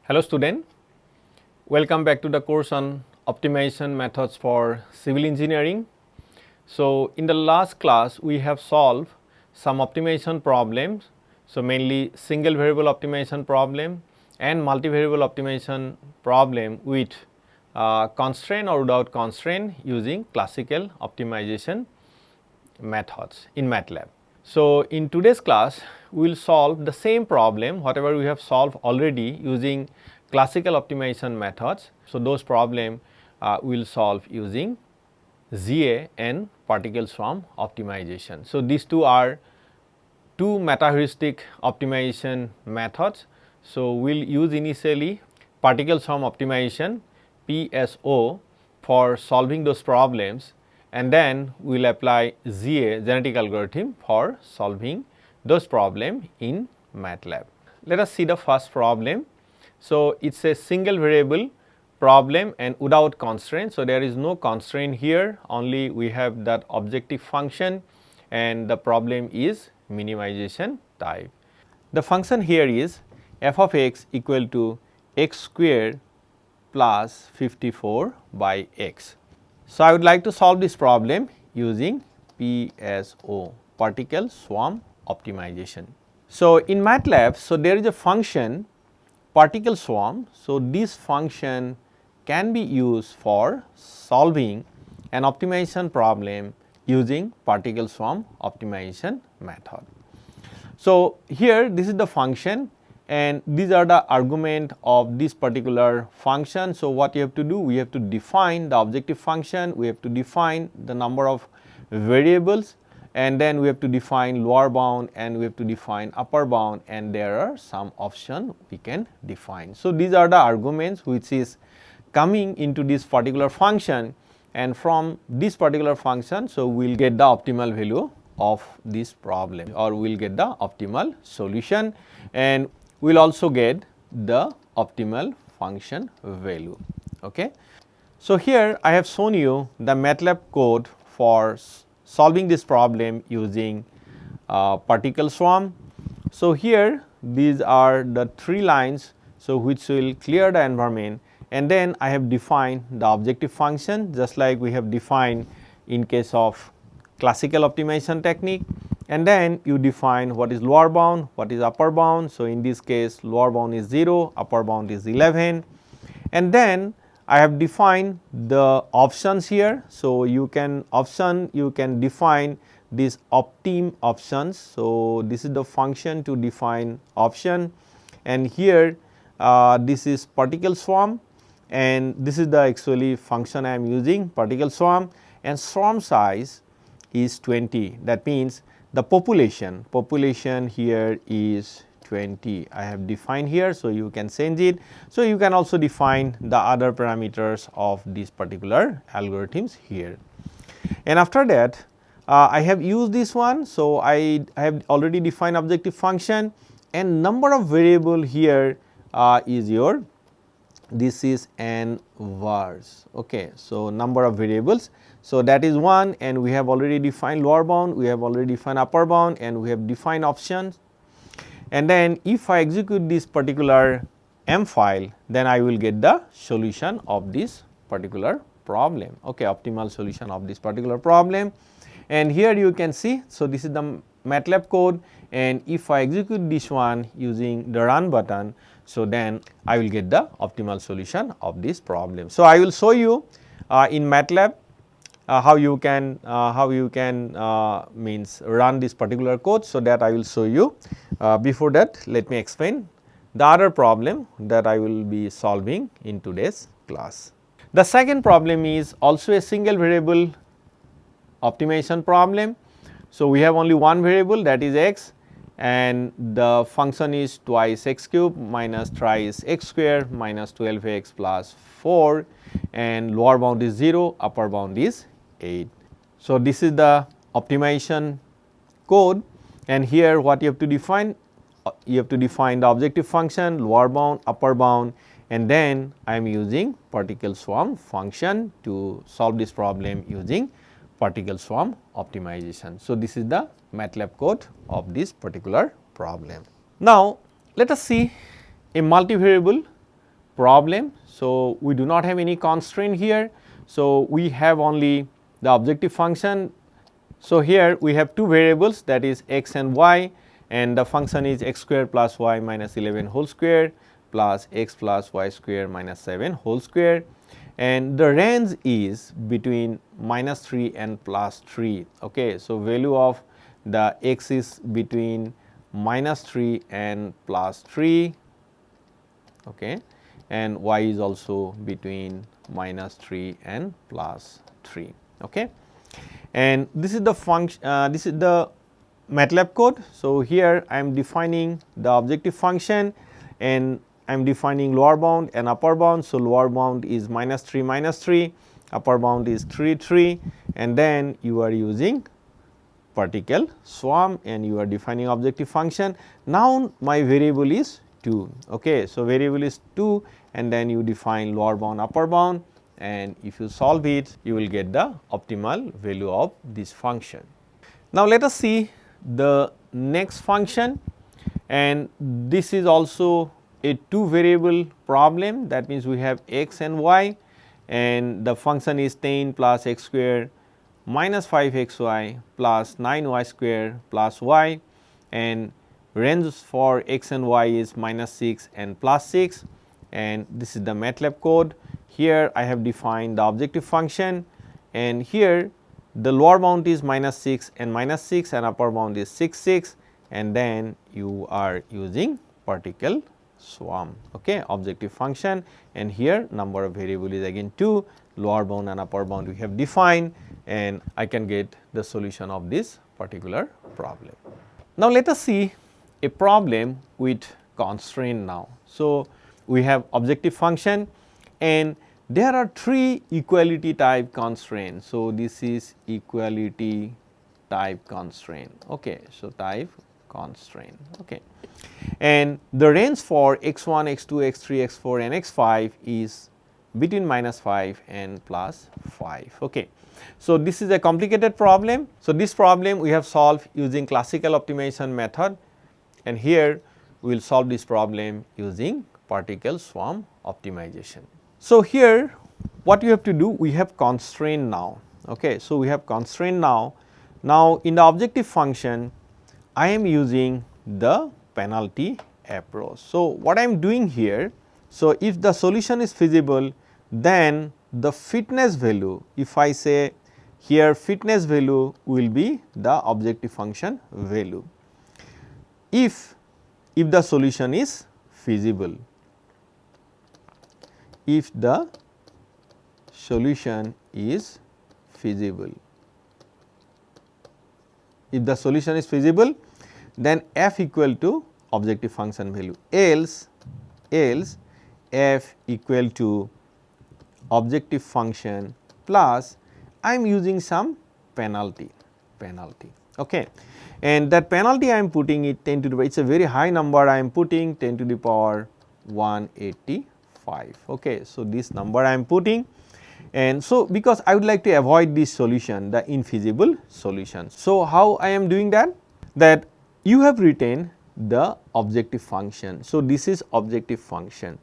Hello student, welcome back to the course on optimization methods for civil engineering. So in the last class we have solved some optimization problems, so mainly single variable optimization problem and multivariable optimization problem with constraint or without constraint using classical optimization methods in Matlab. So in today's class we will solve the same problem whatever we have solved already using classical optimization methods. So those problem we will solve using GA and particle swarm optimization. So these two are two meta-heuristic optimization methods. So we will use initially particle swarm optimization PSO for solving those problems, and then we will apply GA genetic algorithm for solving those problems in Matlab. Let us see the first problem. So it is a single variable problem and without constraint. So there is no constraint here, only we have that objective function and the problem is minimization type. The function here is f of x equal to x square plus 54 by x. So I would like to solve this problem using PSO, particle swarm optimization. So in Matlab, so there is a function particle swarm. So this function can be used for solving an optimization problem using particle swarm optimization method. So here this is the function and these are the argument of this particular function. So what you have to do, we have to define the objective function, we have to define the number of variables, and then we have to define lower bound and we have to define upper bound, and there are some options we can define. So these are the arguments which is coming into this particular function, and from this particular function, so we will get the optimal value of this problem, or we will get the optimal solution, and we will also get the optimal function value. Okay. So here I have shown you the Matlab code for solving this problem using particle swarm. So here these are the three lines, so which will clear the environment, and then I have defined the objective function just like we have defined in case of classical optimization technique, and then you define what is lower bound, what is upper bound. So in this case lower bound is 0, upper bound is 11, and then I have defined the options here. So you can define these optim options. So this is the function to define option, and here this is particle swarm, and this is the actually function I am using, particle swarm, and swarm size is 20. That means the population here is 20 I have defined here. So you can change it. So you can also define the other parameters of these particular algorithms here, and after that I have used this one. So I have already defined objective function, and number of variable here is your, this is n vars. Okay. So number of variables, so that is 1, and we have already defined lower bound, we have already defined upper bound, and we have defined options. And then if I execute this particular M file, then I will get the solution of this particular problem. Okay, optimal solution of this particular problem. And here you can see, so this is the Matlab code, and if I execute this one using the run button, so then I will get the optimal solution of this problem. So I will show you in Matlab how you can means run this particular code. So that I will show you. Before that, let me explain the other problem that I will be solving in today's class. The second problem is also a single variable optimization problem. So we have only one variable, that is x, and the function is twice x cube minus thrice x square minus 12x plus 4, and lower bound is 0, upper bound is 8. So this is the optimization code, and here what you have to define, you have to define the objective function, lower bound, upper bound, and then I am using particle swarm function to solve this problem using particle swarm optimization. So this is the Matlab code of this particular problem. Now let us see a multivariable problem. So, we do not have any constraint here. So, we have only the objective function. So, here we have two variables, that is x and y, and the function is x square plus y minus 11 whole square plus x plus y square minus 7 whole square, and the range is between minus 3 and plus 3. Okay. So, value of the x is between minus 3 and plus 3, okay, and y is also between minus 3 and plus 3. Okay. And this is the function, this is the Matlab code. So, here I am defining the objective function and I am defining lower bound and upper bound. So, lower bound is minus 3, upper bound is 3, and then you are using particle swarm and you are defining objective function. Now, my variable is 2. Okay. So, variable is 2 and then you define lower bound, upper bound, and if you solve it, you will get the optimal value of this function. Now, let us see the next function, and this is also a two variable problem. That means, we have x and y, and the function is 10 plus x square minus 5 x y plus 9 y square plus y, and range for x and y is minus 6 and plus 6, and this is the Matlab code. Here I have defined the objective function, and here the lower bound is minus 6 and upper bound is 6, and then you are using particle swarm, okay, objective function, and here number of variable is again 2, lower bound and upper bound we have defined, and I can get the solution of this particular problem. Now, let us see a problem with constraint now. So, we have objective function and there are three equality type constraints. So, this is equality type constraint. Okay. So, type constraint. Okay. And the range for x1, x2, x3, x4 and x5 is between minus 5 and plus 5. Okay. So, this is a complicated problem. So, this problem we have solved using classical optimization method, and here we will solve this problem using particle swarm optimization. So, here what you have to do, we have constraint now. Okay. So, we have constraint now. Now, in the objective function I am using the penalty approach. So, what I am doing here, so if the solution is feasible, then the fitness value, if I say here fitness value will be the objective function value, if the solution is feasible. If the solution is feasible, if the solution is feasible, then f equal to objective function value, else f equal to objective function plus I am using some penalty. Okay. And that penalty I am putting it 10 to the power, it is a very high number, I am putting 10 to the power 185. Okay. So, this number I am putting, and so because I would like to avoid this solution, the infeasible solution. So, how I am doing that? That you have written the objective function. So, this is objective function.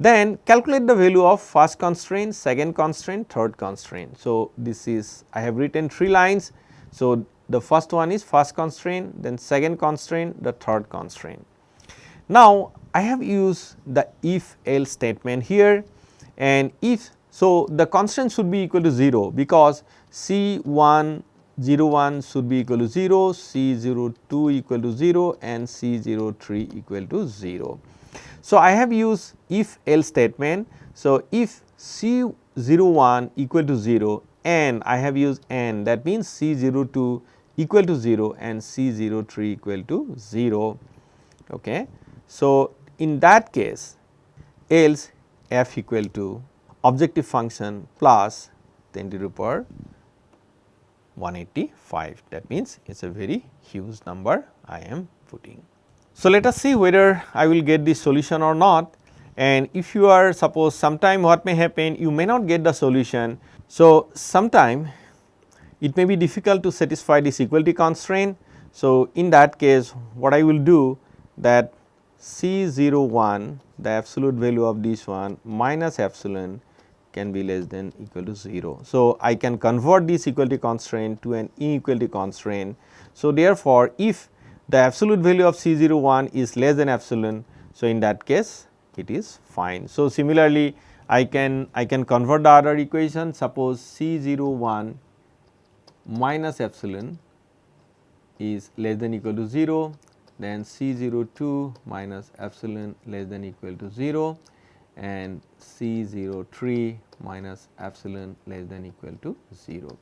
Then calculate the value of first constraint, second constraint, third constraint. So, this is I have written 3 lines. So, the first one is first constraint, then second constraint, the third constraint. Now, I have used the if else statement here, and if so the constraint should be equal to 0, because C1 01 should be equal to 0, C02 equal to 0 and C03 equal to 0. So, I have used if else statement. So, if C01 equal to 0 and I have used and, that means C02 equal to 0 and C03 equal to 0. Okay. So, in that case else f equal to objective function plus 10 to the power 185, that means it is a very huge number I am putting. So, let us see whether I will get this solution or not, and if you are suppose sometime what may happen, you may not get the solution. So, sometime it may be difficult to satisfy this equality constraint. So, in that case what I will do, that C01, the absolute value of this one minus epsilon can be less than equal to 0. So, I can convert this equality constraint to an inequality constraint. So, therefore, if the absolute value of C01 is less than epsilon, so in that case it is fine. So, similarly, I can convert the other equation. Suppose C01 minus epsilon is less than equal to 0, then C02 minus epsilon less than equal to 0, and C03 minus epsilon less than equal to 0.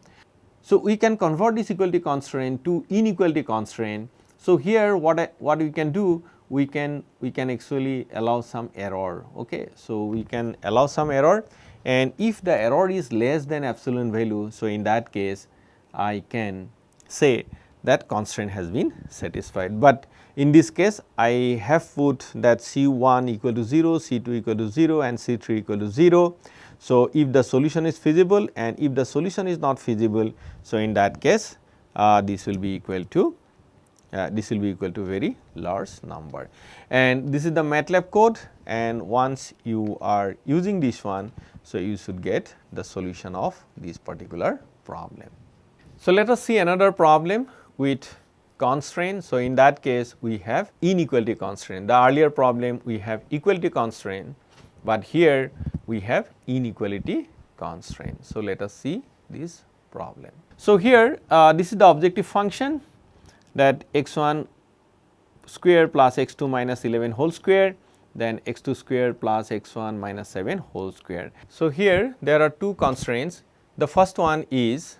So, we can convert this equality constraint to inequality constraint. So, here what we can do, we can actually allow some error. Okay. So, we can allow some error, and if the error is less than epsilon value, so in that case I can say that constraint has been satisfied. But in this case I have put that C1 equal to 0, C2 equal to 0 and C3 equal to 0. So, if the solution is feasible and if the solution is not feasible, so in that case this will be equal to very large number. And this is the Matlab code, and once you are using this one, so you should get the solution of this particular problem. So, let us see another problem with constraint. So, in that case we have inequality constraint. The earlier problem we have equality constraint, but here we have inequality constraint. So, let us see this problem. So, here this is the objective function, that x1 square plus x2 minus 11 whole square, then x2 square plus x1 minus 7 whole square. So, here there are two constraints. The first one is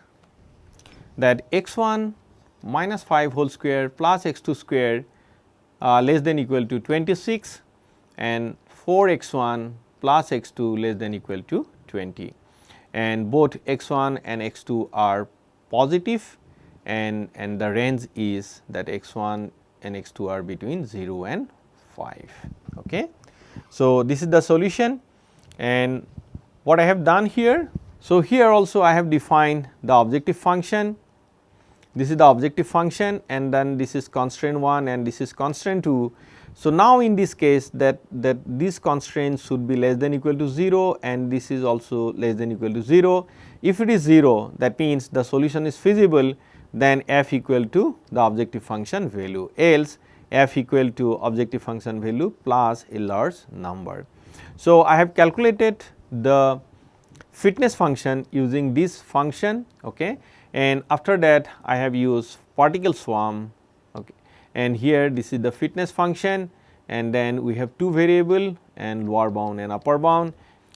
that x1 minus 5 whole square plus x2 square less than equal to 26, and 4x1 plus x2 less than equal to 20, and both x1 and x2 are positive, and the range is that x1 and x2 are between 0 and 5. Okay. So, this is the solution, and what I have done here. So, here also I have defined the objective function. This is the objective function, and then this is constraint 1 and this is constraint 2. So, now in this case that this constraint should be less than equal to 0 and this is also less than equal to 0. If it is 0, that means the solution is feasible, then f equal to the objective function value, else f equal to objective function value plus a large number. So, I have calculated the fitness function using this function, okay, and after that I have used particle swarm, okay, and here this is the fitness function, and then we have two variable and lower bound and upper bound,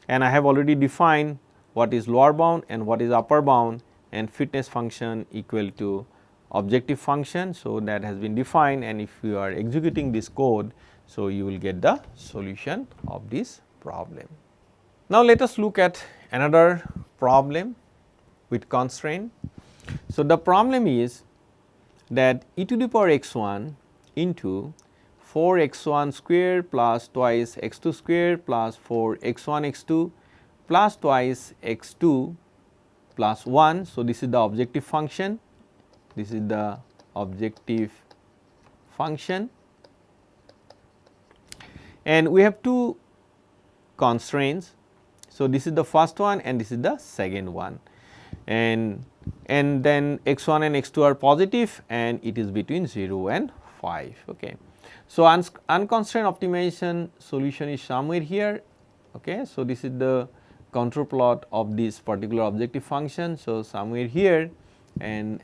and I have already defined what is lower bound and what is upper bound, and fitness function equal to objective function. So, that has been defined, and if you are executing this code, so you will get the solution of this problem. Now, let us look at another problem with constraint. So, the problem is that e to the power x1 into 4x1 square plus twice x2 square plus 4x1 x2 plus twice x2 plus 1. So, this is the objective function, this is the objective function, and we have two constraints. So, this is the first one and this is the second one, and then x1 and x2 are positive and it is between 0 and 5. Okay. So, unconstrained optimization solution is somewhere here. Okay. So, this is the contour plot of this particular objective function. So, somewhere here, and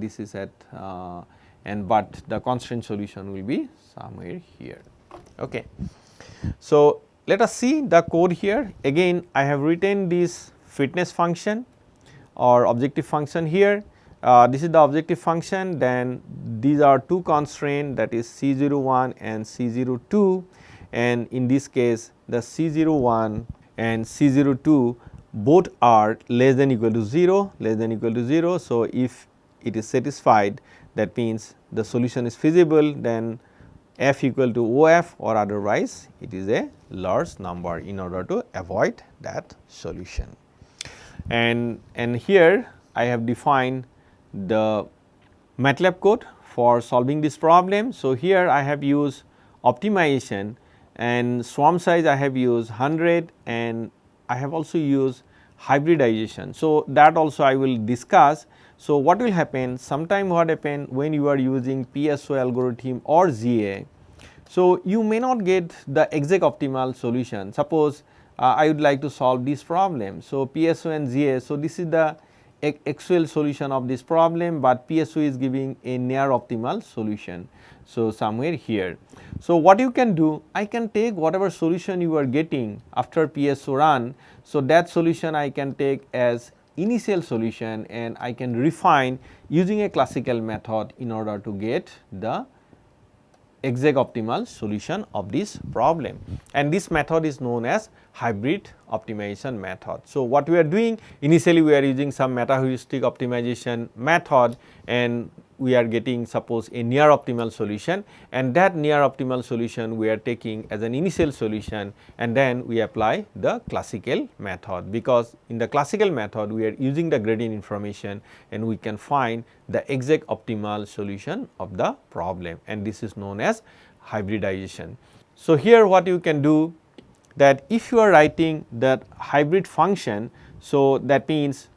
this is at but the constraint solution will be somewhere here. Okay. So, let us see the code here. Again I have written this fitness function or objective function here. This is the objective function, then these are two constraints, that is C01 and C02, and in this case the C01 and C02 both are less than equal to 0, So, if it is satisfied, that means the solution is feasible, then f equal to OF, or otherwise it is a large number in order to avoid that solution. And here I have defined the Matlab code for solving this problem. So, here I have used optimization, and swarm size I have used 100, and I have also used hybridization. So, that also I will discuss. So, what will happen, sometime what happen when you are using PSO algorithm or GA. So, you may not get the exact optimal solution. Suppose I would like to solve this problem. So, PSO and GA. So, this is the actual solution of this problem, but PSO is giving a near optimal solution. So, somewhere here. So, what you can do, I can take whatever solution you are getting after PSO run. So, that solution I can take as initial solution, and I can refine using a classical method in order to get the exact optimal solution of this problem, and this method is known as hybrid optimization method. So, what we are doing, initially we are using some meta heuristic optimization method, and we are getting suppose a near optimal solution, and that near optimal solution we are taking as an initial solution, and then we apply the classical method, because in the classical method we are using the gradient information and we can find the exact optimal solution of the problem, and this is known as hybridization. So, here what you can do, that if you are writing that hybrid function, so that means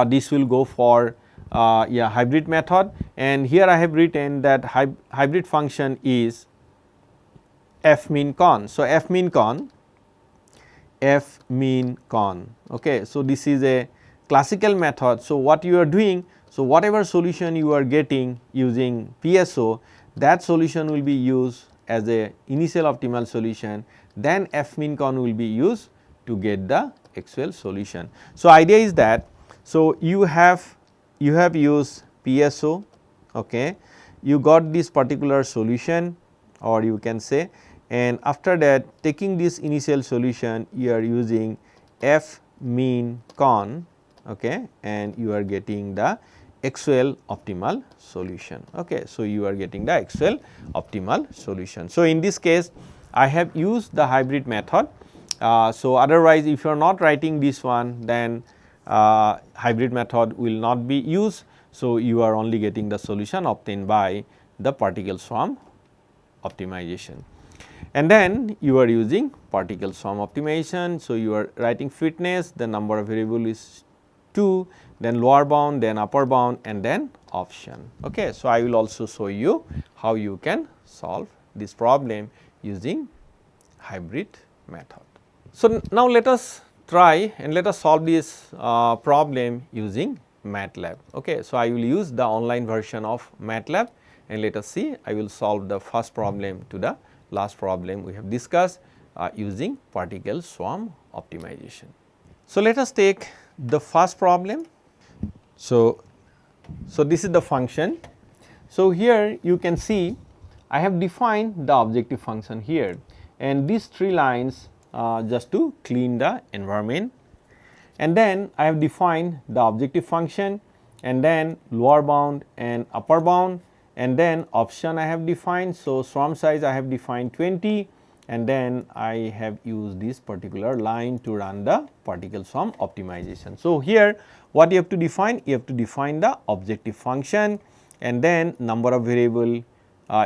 this will go for hybrid method, and here I have written that hybrid function is f mean con. So, f mean con, okay. So, this is a classical method. So, what you are doing, so whatever solution you are getting using PSO, that solution will be used as a initial optimal solution, then f mean con will be used to get the actual solution. So, idea is that, so you have used PSO, okay, you got this particular solution, or you can say, and after that taking this initial solution you are using f mean con, okay, and you are getting the actual optimal solution, okay. So, you are getting the actual optimal solution. So, in this case I have used the hybrid method. So, otherwise if you are not writing this one, then hybrid method will not be used. So, you are only getting the solution obtained by the particle swarm optimization, and then you are using particle swarm optimization. So, you are writing fitness, the number of variable is 2, then lower bound, then upper bound, and then option, okay. So, I will also show you how you can solve this problem using hybrid method. So, now let us try and let us solve this problem using Matlab, okay. So, I will use the online version of Matlab, and let us see, I will solve the first problem to the last problem we have discussed using particle swarm optimization. So, let us take the first problem. So, this is the function. So, here you can see I have defined the objective function here, and these 3 lines just to clean the environment, and then I have defined the objective function, and then lower bound and upper bound, and then option I have defined. So, swarm size I have defined 20, and then I have used this particular line to run the particle swarm optimization. So, here what you have to define? You have to define the objective function, and then number of variable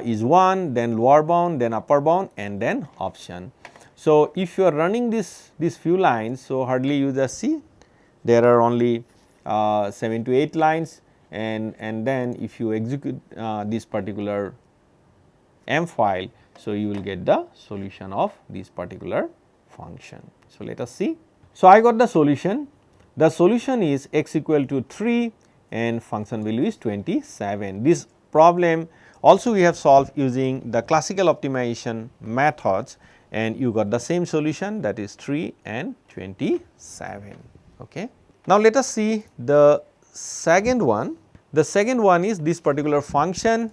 is 1, then lower bound, then upper bound, and then option. So, if you are running these few lines, so hardly you just see there are only 7 to 8 lines, and then if you execute this particular M file, so you will get the solution of this particular function. So, let us see. So, I got the solution. The solution is x equal to 3 and function value is 27. This problem also we have solved using the classical optimization methods, and you got the same solution, that is 3 and 27. Okay. Now, let us see the second one. The second one is this particular function,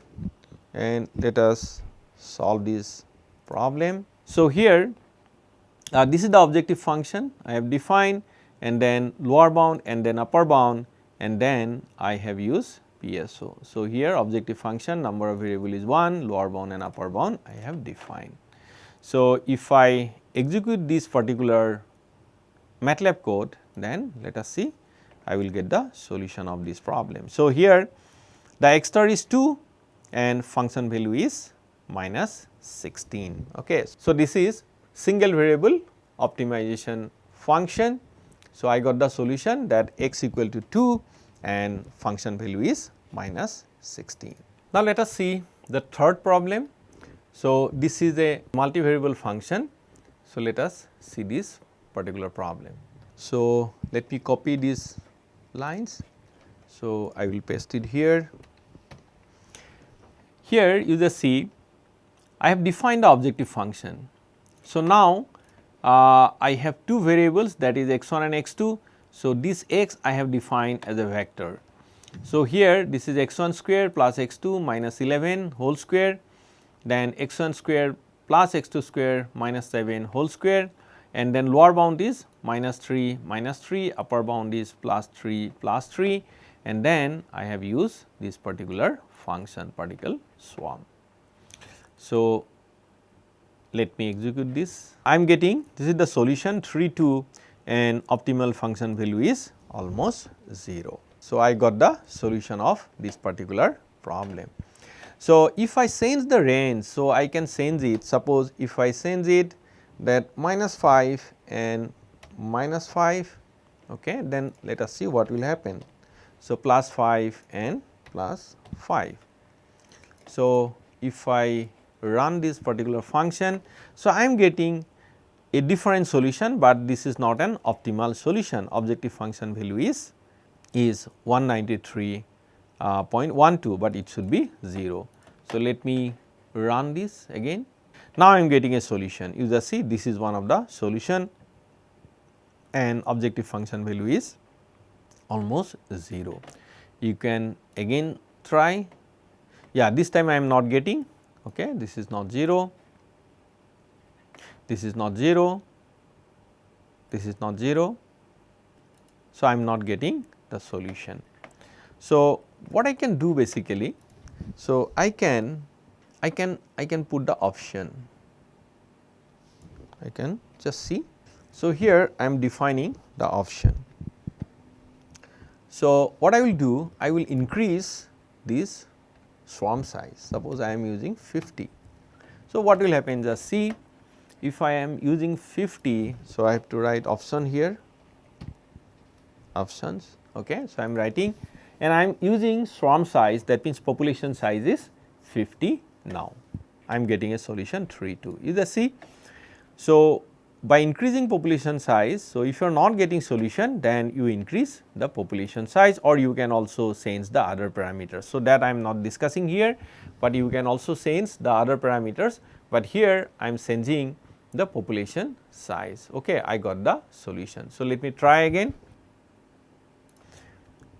and let us solve this problem. So, here this is the objective function I have defined, and then lower bound and then upper bound, and then I have used PSO. So, here objective function number of variable is 1, lower bound and upper bound I have defined. So, if I execute this particular Matlab code, then let us see, I will get the solution of this problem. So, here the x star is 2 and function value is minus 16. Okay. So, this is single variable optimization function. So, I got the solution that x equal to 2 and function value is minus 16. Now, let us see the third problem. So, this is a multivariable function. So, let us see this particular problem. So, let me copy these lines. So, I will paste it here. Here you just see I have defined the objective function. So, now I have two variables, that is x1 and x2. So, this x I have defined as a vector. So, here this is x1 square plus x2 minus 11 whole square, then x1 square plus x2 square minus 7 whole square, and then lower bound is minus 3, upper bound is plus 3, and then I have used this particular function particle swarm. So, let me execute this. I am getting, this is the solution 3, 2 and optimal function value is almost 0. So, I got the solution of this particular problem. So, if I change the range, so I can change it, suppose if I change it that minus 5 and minus 5, okay, then let us see what will happen. So, plus 5 and plus 5. So, if I run this particular function, so I am getting a different solution, but this is not an optimal solution. Objective function value is 193.12, but it should be 0. So, let me run this again. Now, I am getting a solution. You just see this is one of the solution and objective function value is almost 0. You can again try. Yeah, this time I am not getting, okay, this is not 0, this is not 0, this is not 0. So, I am not getting the solution. So, what I can do basically, so I can put the option, I can just see. So, here I am defining the option. So, what I will do, I will increase this swarm size, suppose I am using 50. So, what will happen, just see, if I am using 50, so I have to write option here, options, okay. So, I am writing and I am using swarm size, that means population size is 50 now. I am getting a solution 3, 2. You just see. So, by increasing population size, so if you are not getting solution, then you increase the population size, or you can also change the other parameters. So, that I am not discussing here, but you can also change the other parameters, but here I am changing the population size. Okay, I got the solution. So, let me try again.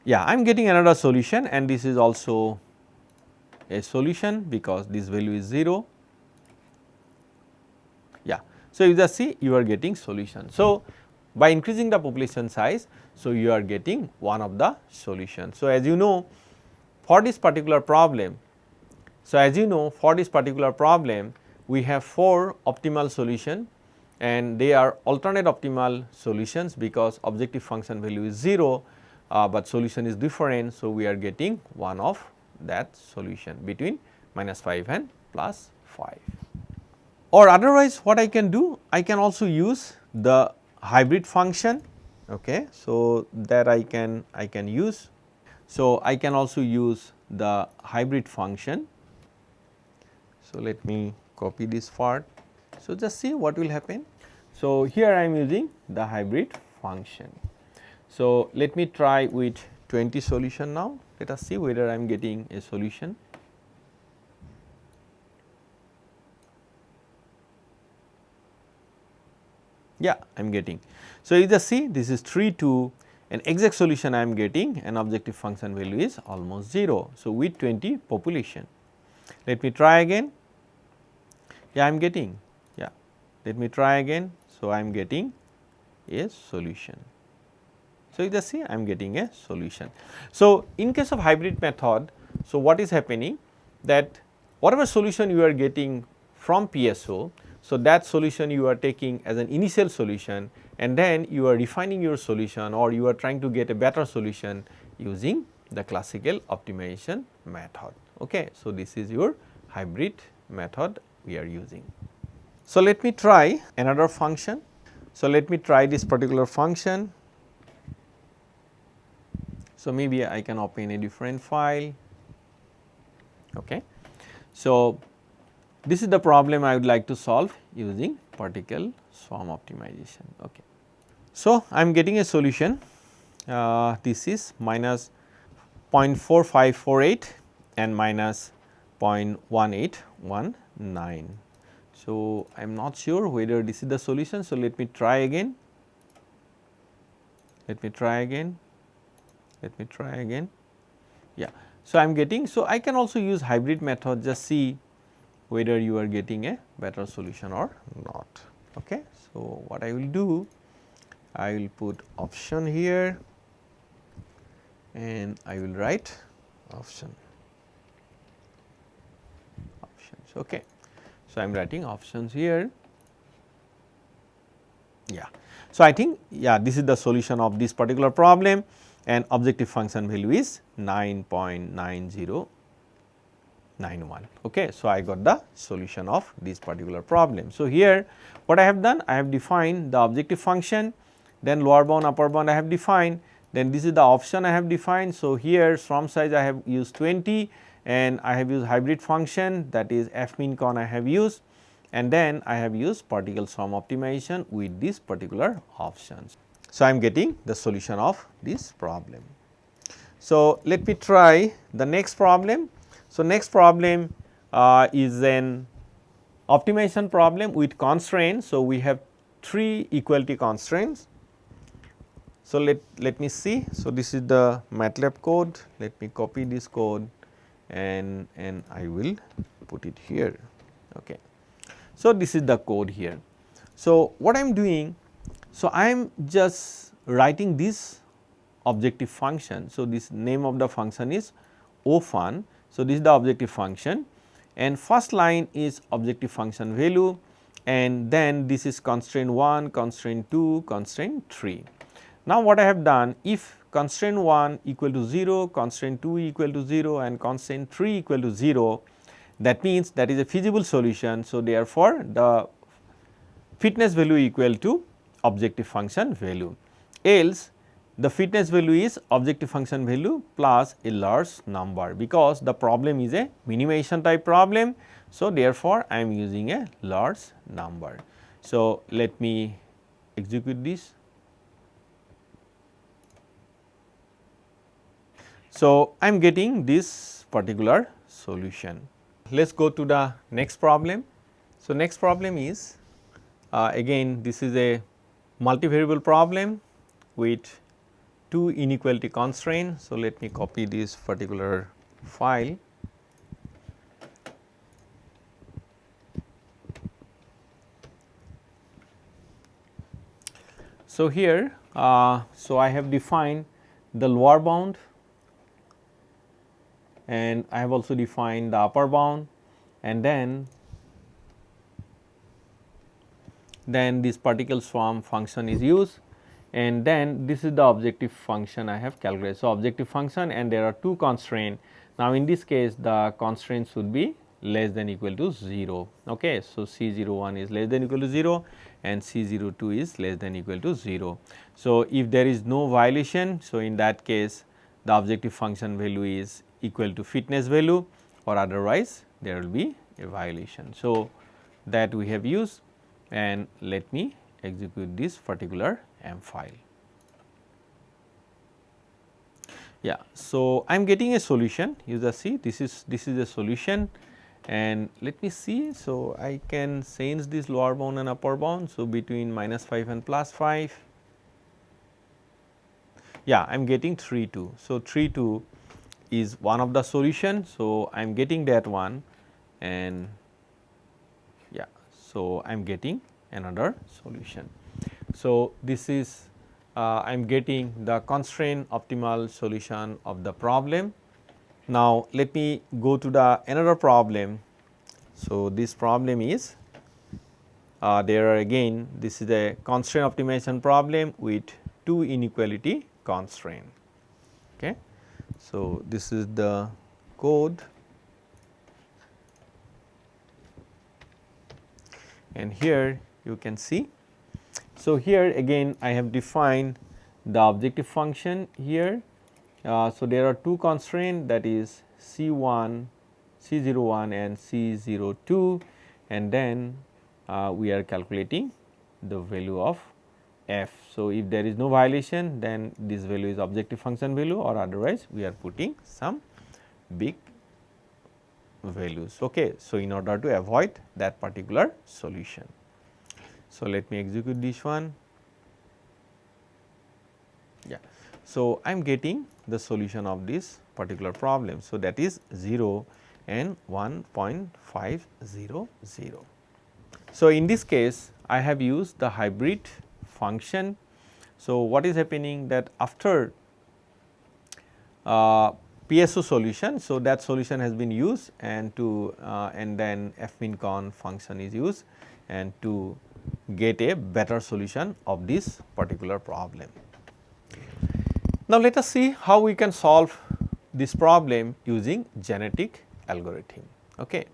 Yeah, I am getting another solution and this is also a solution because this value is 0. Yeah. So, you just see you are getting solution. So, by increasing the population size, so you are getting one of the solutions. So, as you know, for this particular problem, we have 4 optimal solution and they are alternate optimal solutions because objective function value is 0, but solution is different. So, we are getting one of that solution between minus 5 and plus 5. Or otherwise what I can do, I can also use the hybrid function, okay. So, that I can use. So, I can also use the hybrid function. So, let me copy this part. So, just see what will happen. So, here I am using the hybrid function. So, let me try with 20 solution now. Let us see whether I am getting a solution. Yeah, I am getting. So, you just see this is 3, 2 and exact solution I am getting and objective function value is almost 0. So, with 20 population. Let me try again. Yeah, I am getting. Yeah, let me try again. So, I am getting a solution. So, you just see I am getting a solution. So, in case of hybrid method, so what is happening that whatever solution you are getting from PSO, so that solution you are taking as an initial solution and then you are refining your solution or you are trying to get a better solution using the classical optimization method. Okay. So, this is your hybrid method we are using. So, let me try another function. So, let me try this particular function. So, maybe I can open a different file. Okay. So, this is the problem I would like to solve using particle swarm optimization. Okay. So, I am getting a solution. This is minus 0.4548 and minus 0.1819. So, I am not sure whether this is the solution. So, let me try again. Let me try again. Let me try again. Yeah. So, I am getting, so I can also use hybrid method, just see whether you are getting a better solution or not. Okay. So, what I will do, I will put option here and I will write options. Okay. So, I am writing options here. Yeah. So, I think this is the solution of this particular problem, and objective function value is 9.9091. Okay. So, I got the solution of this particular problem. So, here what I have done, I have defined the objective function, then lower bound upper bound I have defined, then this is the option I have defined. So, here swarm size I have used 20 and I have used hybrid function, that is f min con I have used, and then I have used particle swarm optimization with these particular options. So, I am getting the solution of this problem. So, let me try the next problem. So, next problem is an optimization problem with constraints. So, we have 3 equality constraints. So, let me see. So, this is the Matlab code. Let me copy this code and I will put it here. Okay. So, this is the code here. So, what I am doing, so I am just writing this objective function. So, this name of the function is ofun. So, this is the objective function, and first line is objective function value, and then this is constraint 1, constraint 2, constraint 3. Now, what I have done, if constraint 1 equal to 0, constraint 2 equal to 0 and constraint 3 equal to 0, that means that is a feasible solution. So, therefore, the fitness value equal to objective function value, else the fitness value is objective function value plus a large number, because the problem is a minimization type problem. So, therefore, I am using a large number. So, let me execute this. So, I am getting this particular solution. Let us go to the next problem. So, next problem is again this is a multivariable problem with 2 inequality constraints. So, let me copy this particular file. So, here so I have defined the lower bound and I have also defined the upper bound, and then this particle swarm function is used, and then this is the objective function I have calculated. So, objective function, and there are 2 constraints. Now, in this case the constraint should be less than equal to 0. Okay. So, C01 is less than equal to 0 and C02 is less than equal to 0. So, if there is no violation, so in that case the objective function value is equal to fitness value, or otherwise there will be a violation. So, that we have used, and let me execute this particular M file. Yeah. So, I am getting a solution. You just see this is a solution, and let me see. So, I can change this lower bound and upper bound. So, between -5 and +5. Yeah, I am getting 3 2. So, 3 2 is one of the solutions. So, I am getting that one, and yeah. So, I am getting another solution. So, this is I am getting the constraint optimal solution of the problem. Now, let me go to the another problem. So, this problem is there are again this is a constraint optimization problem with 2 inequality constraint. Okay. So, this is the code. and here you can see. So, here again I have defined the objective function here. So, there are two constraints, that is C1, C01 and C02, and then we are calculating the value of f. So, if there is no violation, then this value is objective function value, or otherwise we are putting some big values. Okay. So, in order to avoid that particular solution. So, let me execute this one. Yeah. So, I am getting the solution of this particular problem. So, that is 0 and 1.500. So, in this case I have used the hybrid function. So, what is happening, that after PSO solution, so that solution has been used, and to and then fmin_con function is used, and to get a better solution of this particular problem. Now, let us see how we can solve this problem using genetic algorithm. Okay.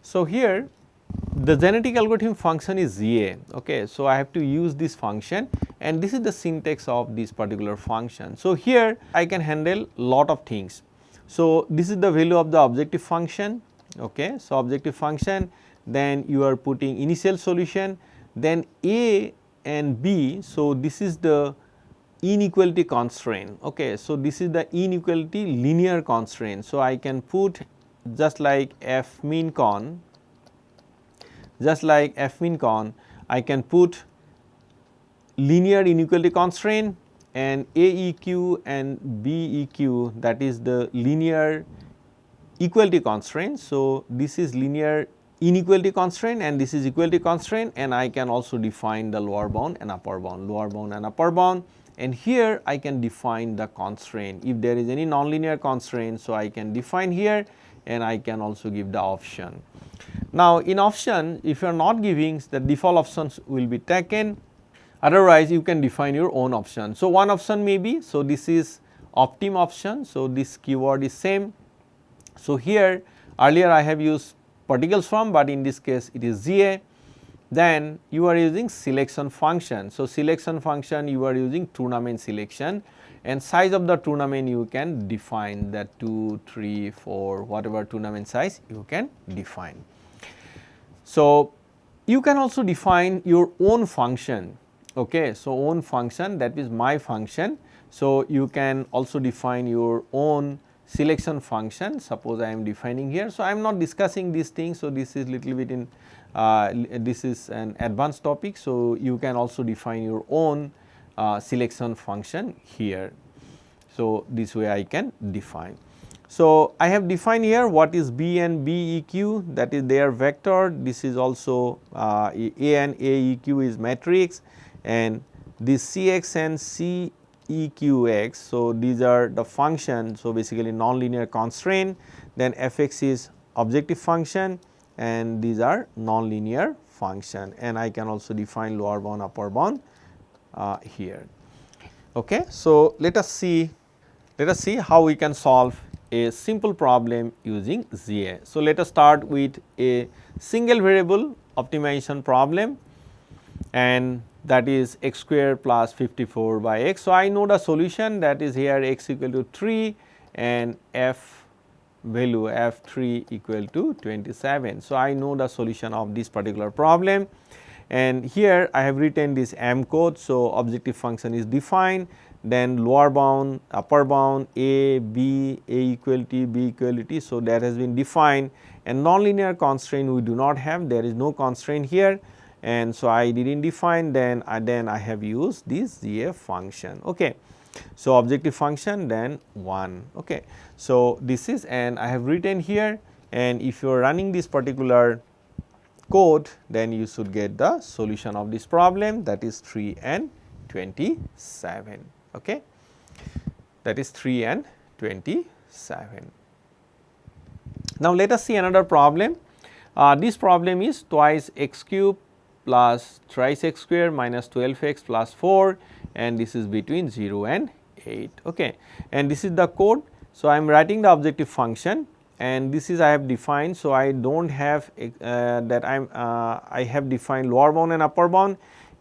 So, here the genetic algorithm function is ZA. Okay. So, I have to use this function, and this is the syntax of this particular function. So, here I can handle lot of things. So, this is the value of the objective function. Okay. So, objective function, then you are putting initial solution, then A and B. So, this is the inequality constraint. Okay. So, this is the inequality linear constraint. So, I can put just like fmin_con, I can put linear inequality constraint, and AEQ and BEQ, that is the linear equality constraint. So, this is linear inequality constraint and this is equality constraint, and I can also define the lower bound and upper bound, and here I can define the constraint if there is any nonlinear constraint. So, I can define here, and I can also give the option. Now, in option, if you are not giving, the default options will be taken, otherwise you can define your own option. So, one option may be, so this is optim option. So, this keyword is same. So, here earlier I have used particles from, but in this case it is ZA. Then you are using selection function. So, selection function you are using tournament selection, and size of the tournament you can define that 2, 3, 4, whatever tournament size you can define. So, you can also define your own function. Okay. So, own function, that is my function. So, you can also define your own selection function. Suppose I am defining here. So, I am not discussing these things. So, this is little bit in this is an advanced topic. So, you can also define your own selection function here. So, this way I can define. So, I have defined here what is B and BEQ, that is their vector. This is also A and AEQ is matrix, and this CX and CEQX. So, these are the function. So, basically nonlinear constraint, then fx is objective function, and these are nonlinear function, and I can also define lower bound, upper bound here. Okay. So, let us see how we can solve a simple problem using ZA. So, let us start with a single variable optimization problem, and that is x square plus 54 by x. So, I know the solution, that is here x equal to 3 and f value f3 equal to 27. So, I know the solution of this particular problem, and here I have written this M code. So, objective function is defined, then lower bound, upper bound, A, B, A equality, B equality. So, that has been defined, and nonlinear constraint we do not have, there is no constraint here, and so I did not define, then I have used this ZA function. Okay. So, objective function, then 1. Okay. So, this is, and I have written here, and if you are running this particular code, then you should get the solution of this problem, that is 3 and 27. Okay. That is 3 and 27. Now, let us see another problem. This problem is twice x cube plus thrice x square minus 12x plus 4, and this is between 0 and 8. Okay. And this is the code. So, I am writing the objective function, and this is I have defined. So, I do not have that I have defined lower bound and upper bound.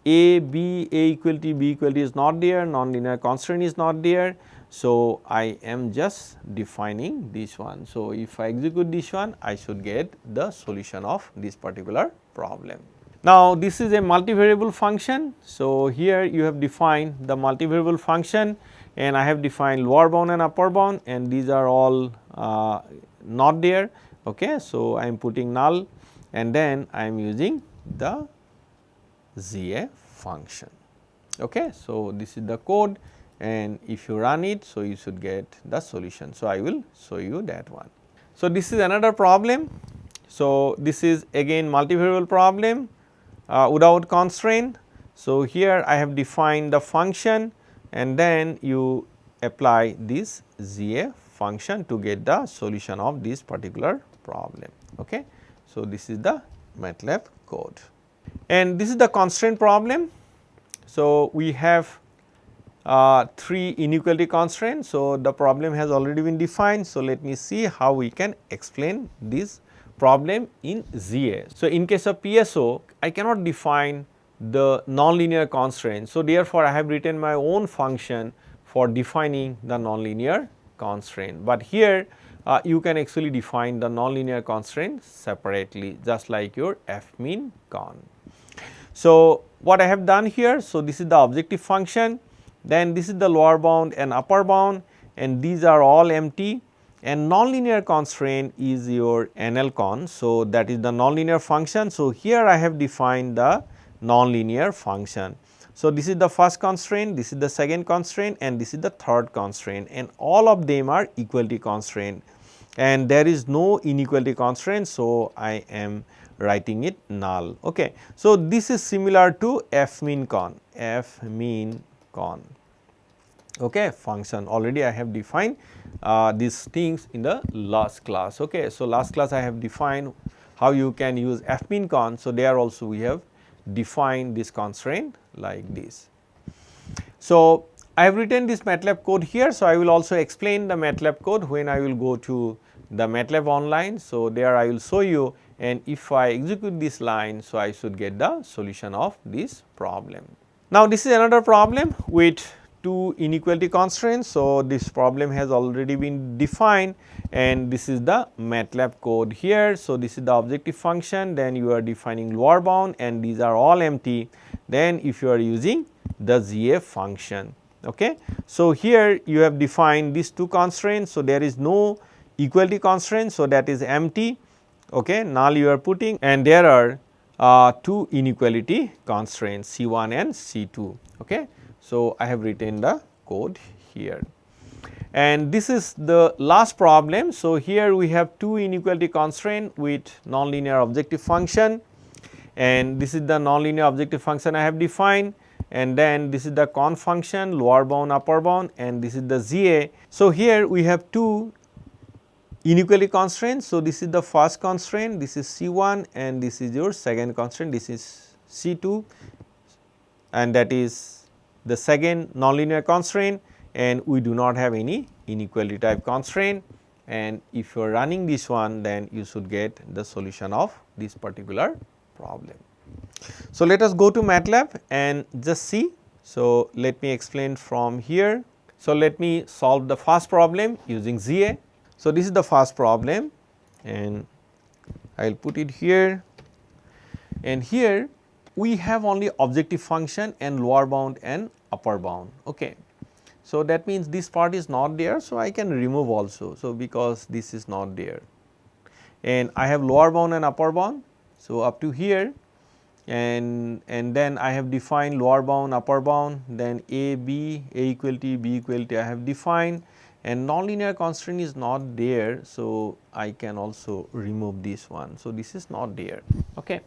A equal to B equal to is not there, nonlinear constraint is not there. So, I am just defining this one. So, if I execute this one, I should get the solution of this particular problem. Now, this is a multivariable function. So, here you have defined the multivariable function, and I have defined lower bound and upper bound, and these are all not there. Okay. So, I am putting null, and then I am using the ZA function. Okay. So, this is the code, and if you run it, so you should get the solution. So, I will show you that one. So, this is another problem. So, this is again multivariable problem without constraint. So, here I have defined the function, and then you apply this ZA function to get the solution of this particular problem. Okay. So, this is the Matlab code, and this is the constraint problem. So, we have 3 inequality constraints. So, the problem has already been defined. So, let me see how we can explain this problem in ZA. So, in case of PSO, I cannot define the nonlinear constraint. So, therefore, I have written my own function for defining the nonlinear constraint, but here you can actually define the nonlinear constraint separately, just like your fmin con. So, what I have done here, so this is the objective function, then this is the lower bound and upper bound, and these are all empty, and nonlinear constraint is your NL-con. So, that is the nonlinear function. So, here I have defined the nonlinear function. So, this is the first constraint, this is the second constraint, and this is the third constraint, and all of them are equality constraint, and there is no inequality constraint. So, I am writing it null. Okay. So, this is similar to fmin con okay, function. Already I have defined these things in the last class. Okay. So, last class I have defined how you can use fmin con. So, there also we have defined this constraint like this. So, I have written this Matlab code here. So, I will also explain the Matlab code when I will go to the Matlab online. So, there I will show you, and if I execute this line, so I should get the solution of this problem. Now, this is another problem with 2 inequality constraints. So, this problem has already been defined, and this is the Matlab code here. So, this is the objective function, then you are defining lower bound, and these are all empty. Then if you are using the ZA function. Okay. So, here you have defined these 2 constraints. So, there is no equality constraint. So, that is empty. Okay. Null you are putting, and there are 2 inequality constraints C1 and C2. Okay. So, I have written the code here, and this is the last problem. So, here we have 2 inequality constraint with nonlinear objective function, and this is the nonlinear objective function I have defined, and then this is the con function, lower bound, upper bound, and this is the ZA. So, here we have 2 inequality constraints. So, this is the first constraint, this is C1, and this is your second constraint, this is C2, and that is the second nonlinear constraint, and we do not have any inequality type constraint, and if you are running this one, then you should get the solution of this particular problem. So, let us go to Matlab and just see. So, let me explain from here. So, let me solve the first problem using ZA. So, this is the first problem, and I will put it here, and here we have only objective function and lower bound and upper bound. Okay. So, that means this part is not there. So, I can remove also. So, because this is not there, and I have lower bound and upper bound. So, up to here, and then I have defined lower bound, upper bound, then A equality, B equality I have defined, and nonlinear constraint is not there. So, I can also remove this one. So, this is not there. Okay.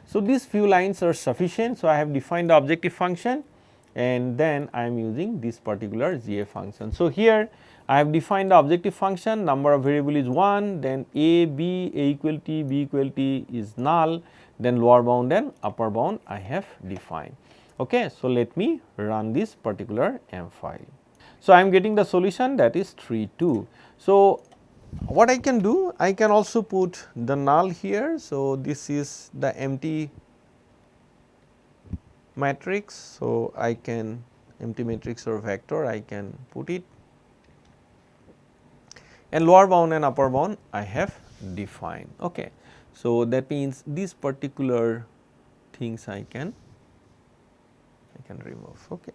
So, these few lines are sufficient. So, I have defined the objective function, and then I am using this particular ZA function. So, here I have defined the objective function, number of variable is 1, then A equality, B equality is null, then lower bound and upper bound I have defined. Okay. So, let me run this particular M file. So, I am getting the solution, that is 3 2. So, What I can do, I can also put the null here. So, this is the empty matrix. So, I can empty matrix or vector, I can put it, and lower bound and upper bound I have defined. Okay. So, that means these particular things I can remove. Okay.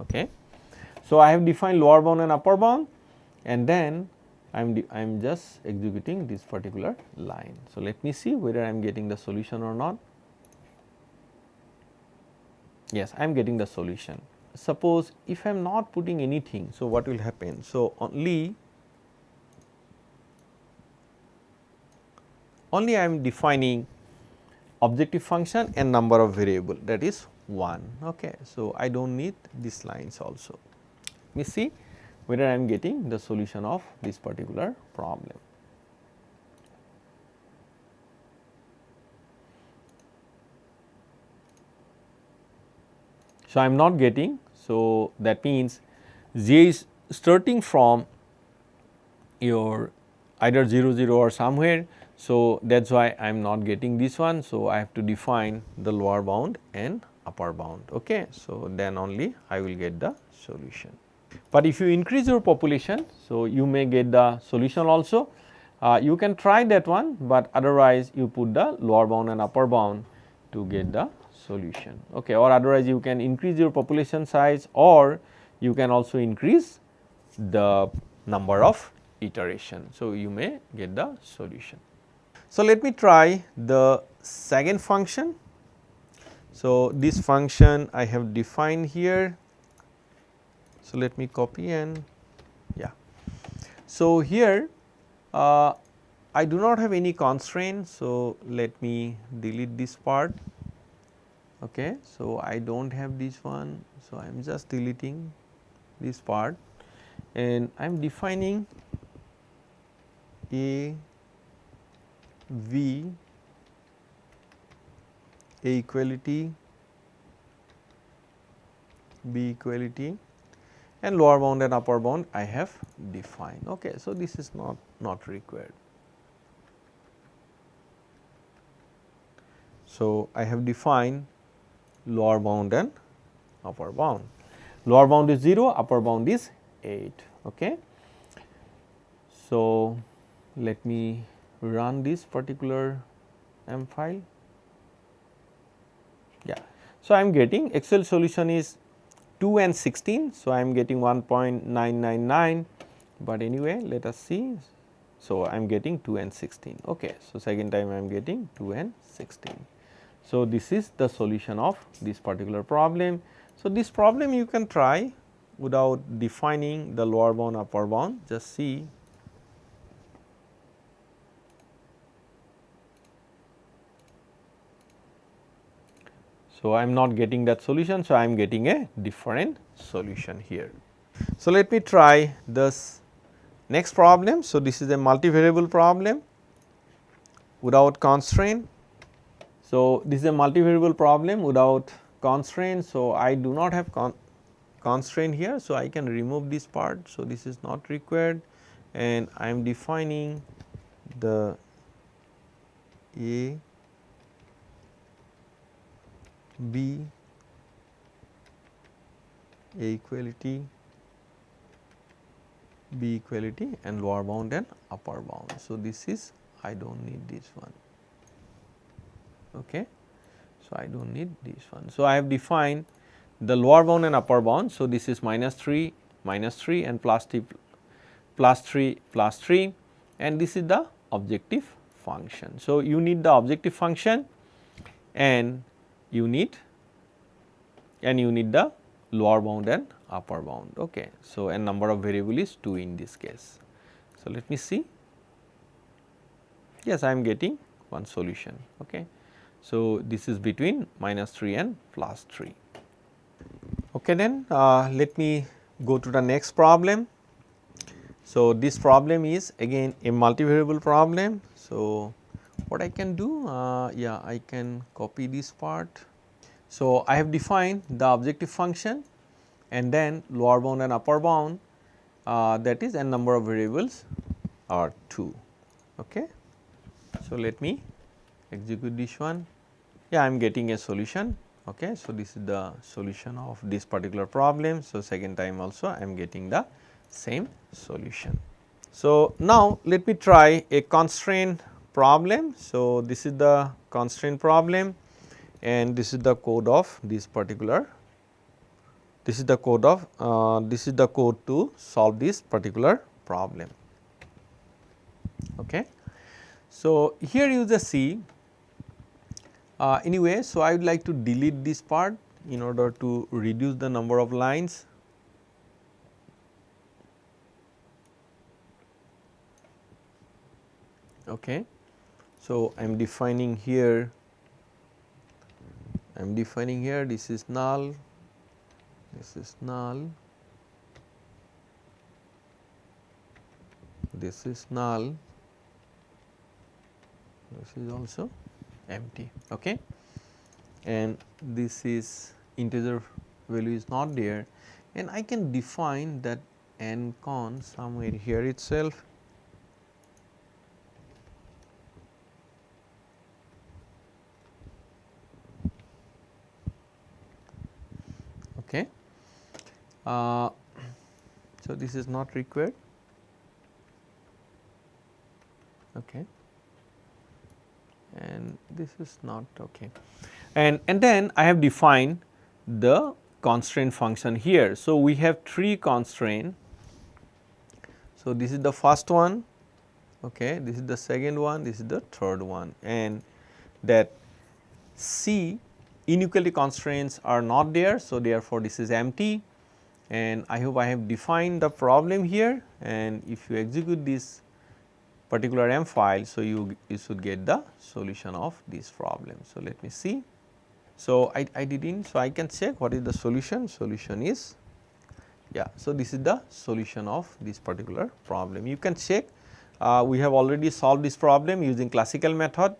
Okay. So, I have defined lower bound and upper bound, and then I am just executing this particular line. So, let me see whether I am getting the solution or not. Yes, I am getting the solution. Suppose if I am not putting anything, so what will happen? So, only I am defining objective function and number of variable, that is 1. Okay. So, I do not need these lines also. Let me see whether I am getting the solution of this particular problem. So, I am not getting. So, that means j is starting from your either 0 0 or somewhere. So, that is why I am not getting this one. So, I have to define the lower bound and upper bound. Okay. So, then only I will get the solution. But if you increase your population, so you may get the solution also. You can try that one, but otherwise you put the lower bound and upper bound to get the solution. Okay. Or otherwise you can increase your population size, or you can also increase the number of iteration. So, you may get the solution. So, let me try the second function. So, this function I have defined here. So, let me copy and yeah. So, here I do not have any constraint. So, let me delete this part. Okay. So, I do not have this one. So, I am just deleting this part, and I am defining A V A equality, B equality, and lower bound and upper bound I have defined. Okay. So, this is not required. So, I have defined lower bound and upper bound. Lower bound is 0, upper bound is 8. Okay. So, let me run this particular M file. Yeah. So, I am getting Excel solution is 2 and 16. So, I am getting 1.999, but anyway let us see. So, I am getting 2 and 16. Okay. So, second time I am getting 2 and 16. So, this is the solution of this particular problem. So, this problem you can try without defining the lower bound, upper bound, just see. So, I am not getting that solution. So, I am getting a different solution here. So, let me try this next problem. So, this is a multivariable problem without constraint. So, this is a multivariable problem without constraint. So, I do not have constraint here. So, I can remove this part. So, this is not required, and I am defining the A, B, A equality, B equality, and lower bound and upper bound. So, this is I do not need this one. Okay. So, I do not need this one. So, I have defined the lower bound and upper bound. So, this is -3, -3 and +3, +3, +3, and this is the objective function. So, you need the objective function, and you need the lower bound and upper bound. Okay. So, and number of variable is 2 in this case. So, let me see. Yes, I am getting one solution. Okay. So, this is between -3 and +3. Okay, then let me go to the next problem. So, this problem is again a multivariable problem. So, what I can do? Yeah, I can copy this part. So, I have defined the objective function and then lower bound and upper bound, that is n number of variables are 2. Okay. So, let me execute this one. Yeah, I am getting a solution. Okay. So, this is the solution of this particular problem. So, second time also I am getting the same solution. So, now let me try a constraint problem. So, this is the constraint problem and this is the code of this particular, this is the code of this is the code to solve this particular problem. Okay. So, here you just see anyway. So, I would like to delete this part in order to reduce the number of lines. Okay. So, I am defining here, this is null, this is null, this is null, this is also empty. Okay. And this is integer value is not there, and I can define that n con somewhere here itself. Okay. So, this is not required. Okay. And this is not okay. And then I have defined the constraint function here. So, we have 3 constraint. So, this is the first one, okay, this is the second one, this is the third one, and that C inequality constraints are not there. So, therefore, this is empty, and I hope I have defined the problem here, and if you execute this particular M file, so you should get the solution of this problem. So, let me see. So, I didn't, so I can check what is the solution. Solution is, yeah, so this is the solution of this particular problem. You can check, we have already solved this problem using classical method.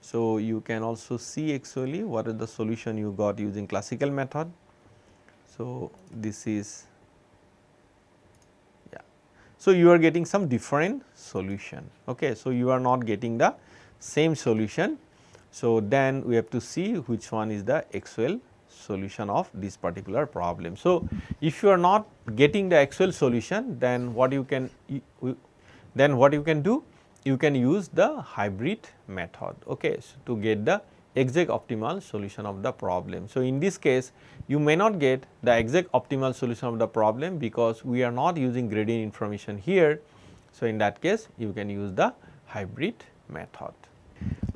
So, you can also see actually what is the solution you got using classical method. So, this is, yeah. So, you are getting some different solution. Okay. So, you are not getting the same solution. So, then we have to see which one is the actual solution of this particular problem. So, if you are not getting the actual solution, then what you can do? You can use the hybrid method, okay, so to get the exact optimal solution of the problem. So, in this case you may not get the exact optimal solution of the problem because we are not using gradient information here. So, in that case you can use the hybrid method.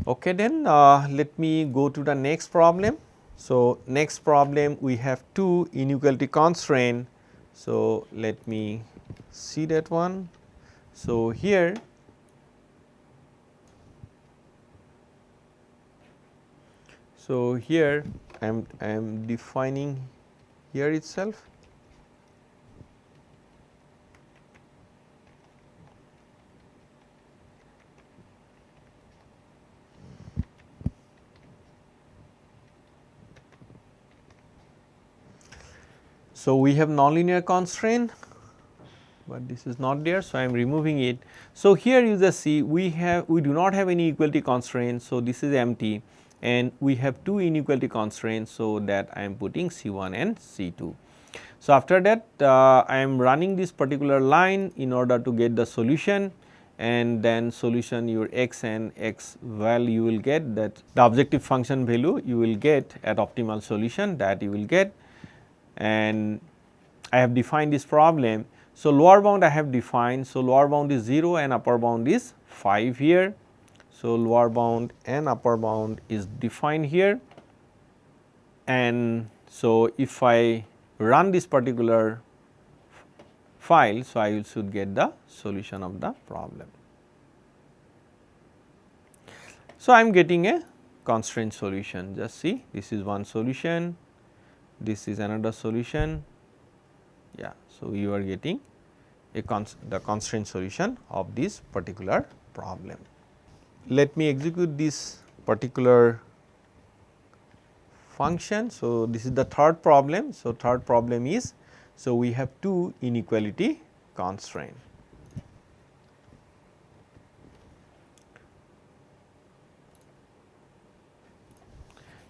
Okay, then let me go to the next problem. So, next problem we have 2 inequality constraint. So, let me see that one. So, here I am defining here itself. So, we have nonlinear constraint, but this is not there. So, I am removing it. So, here you just see we do not have any equality constraint. So, this is empty, and we have 2 inequality constraints. So, that I am putting C1 and C2. So, after that I am running this particular line in order to get the solution, and then solution your x and x value you will get, that the objective function value you will get at optimal solution, that you will get. And I have defined this problem. So, lower bound I have defined. So, lower bound is 0 and upper bound is 5 here. So, lower bound and upper bound is defined here, and so if I run this particular file, so I should get the solution of the problem. So, I am getting a constraint solution. Just see, this is one solution, this is another solution. Yeah. So, you are getting the constraint solution of this particular problem. Let me execute this particular function. So, this is the third problem. So, third problem is, so we have 2 inequality constraint.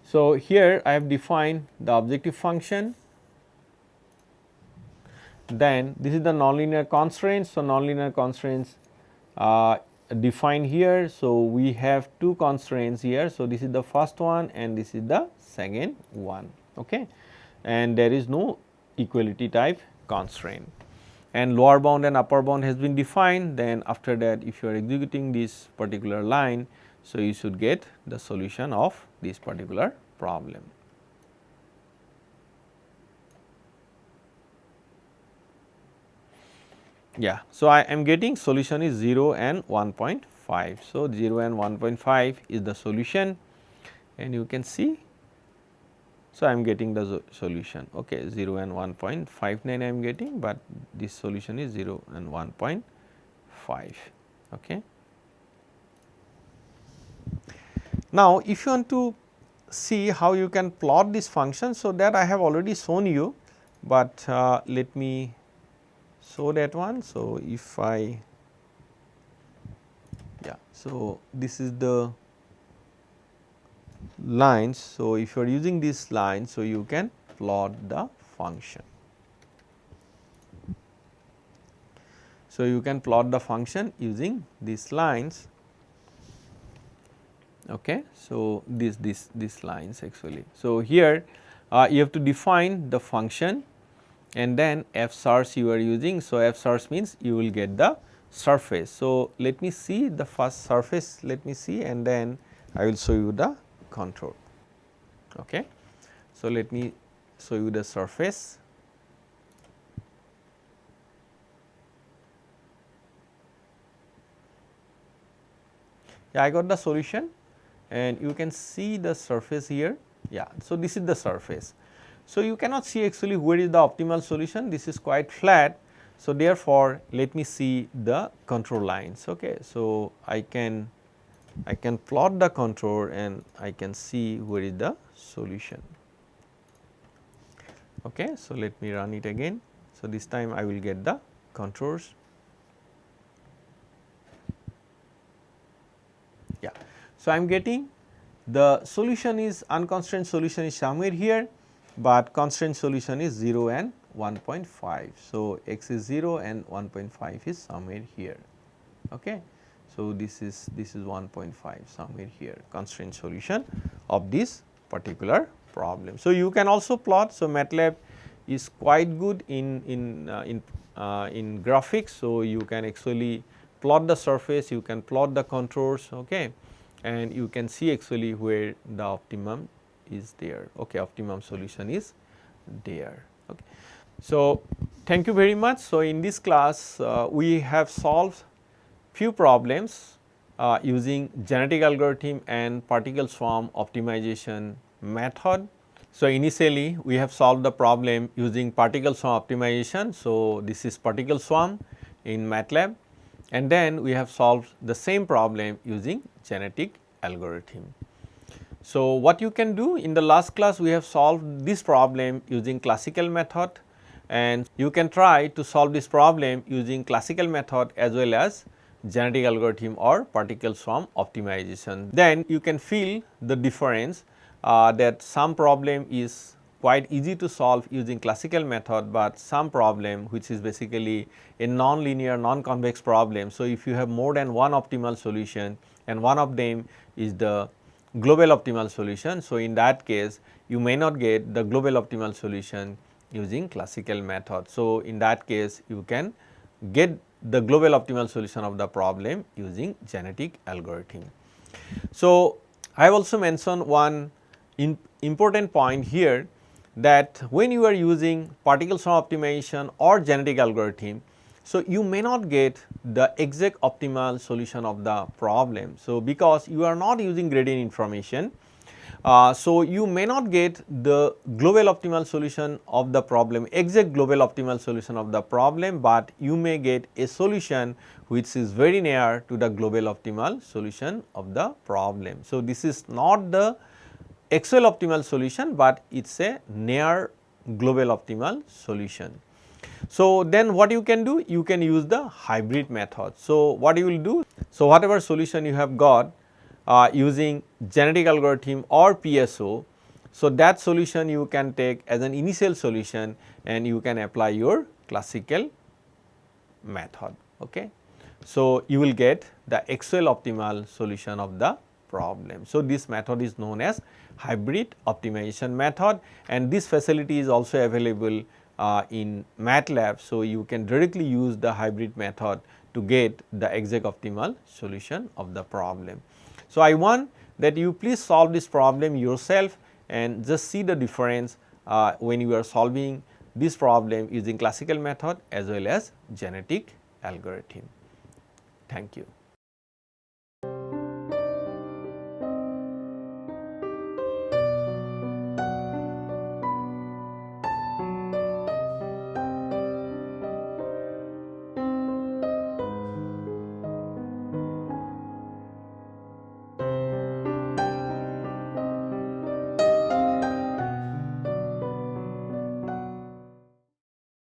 So, here I have defined the objective function, then this is the nonlinear constraints. So, nonlinear constraints defined here. So, we have two constraints here. So, this is the first one and this is the second one, okay. And there is no equality type constraint, and lower bound and upper bound has been defined. Then after that, if you are executing this particular line, so you should get the solution of this particular problem. Yeah, so I am getting solution is 0 and 1.5. So, 0 and 1.5 is the solution, and you can see. So, I am getting the solution, okay, 0 and 1.59 I am getting, but this solution is 0 and 1.5, okay. Now, if you want to see how you can plot this function, so that I have already shown you, but let me show that one. So, if I, yeah, so this is the lines. So, if you are using this line, so you can plot the function. So, you can plot the function using these lines, okay. So, these lines actually. So, here you have to define the function and then f source you are using. So, f source means you will get the surface. So, let me see the first surface, let me see, and then I will show you the contour, okay. So, let me show you the surface. Yeah, I got the solution and you can see the surface here. Yeah, so this is the surface. So, you cannot see actually where is the optimal solution, this is quite flat. So, therefore, let me see the contour lines, okay. So, I can plot the contour and I can see where is the solution, okay. So, let me run it again. So, this time I will get the contours. Yeah. So, I am getting the solution is unconstrained solution is somewhere here, but constraint solution is 0 and 1.5. So, x is 0 and 1.5 is somewhere here, okay. So, this is 1.5 somewhere here, constraint solution of this particular problem. So, you can also plot. So, Matlab is quite good in graphics. So, you can actually plot the surface, you can plot the contours, okay, and you can see actually where the optimum is there, okay, optimum solution is there, okay. So, thank you very much. So, in this class we have solved few problems using genetic algorithm and particle swarm optimization method. So, initially we have solved the problem using particle swarm optimization. So, this is particle swarm in Matlab, and then we have solved the same problem using genetic algorithm. So, what you can do, in the last class we have solved this problem using classical method, and you can try to solve this problem using classical method as well as genetic algorithm or particle swarm optimization. Then you can feel the difference that some problem is quite easy to solve using classical method, but some problem which is basically a non-linear non-convex problem. So, if you have more than one optimal solution and one of them is the global optimal solution. So, in that case you may not get the global optimal solution using classical method. So, in that case you can get the global optimal solution of the problem using genetic algorithm. So, I have also mentioned one important point here, that when you are using particle swarm optimization or genetic algorithm, so you may not get the exact optimal solution of the problem. So, because you are not using gradient information, so you may not get the global optimal solution of the problem, exact global optimal solution of the problem, but you may get a solution which is very near to the global optimal solution of the problem. So, this is not the actual optimal solution, but it is a near global optimal solution. So, then what you can do? You can use the hybrid method. So, what you will do? So, whatever solution you have got using genetic algorithm or PSO, so that solution you can take as an initial solution and you can apply your classical method. Okay. So, you will get the actual optimal solution of the problem. So, this method is known as hybrid optimization method, and this facility is also available in Matlab. So, you can directly use the hybrid method to get the exact optimal solution of the problem. So, I want that you please solve this problem yourself and just see the difference when you are solving this problem using classical method as well as genetic algorithm. Thank you.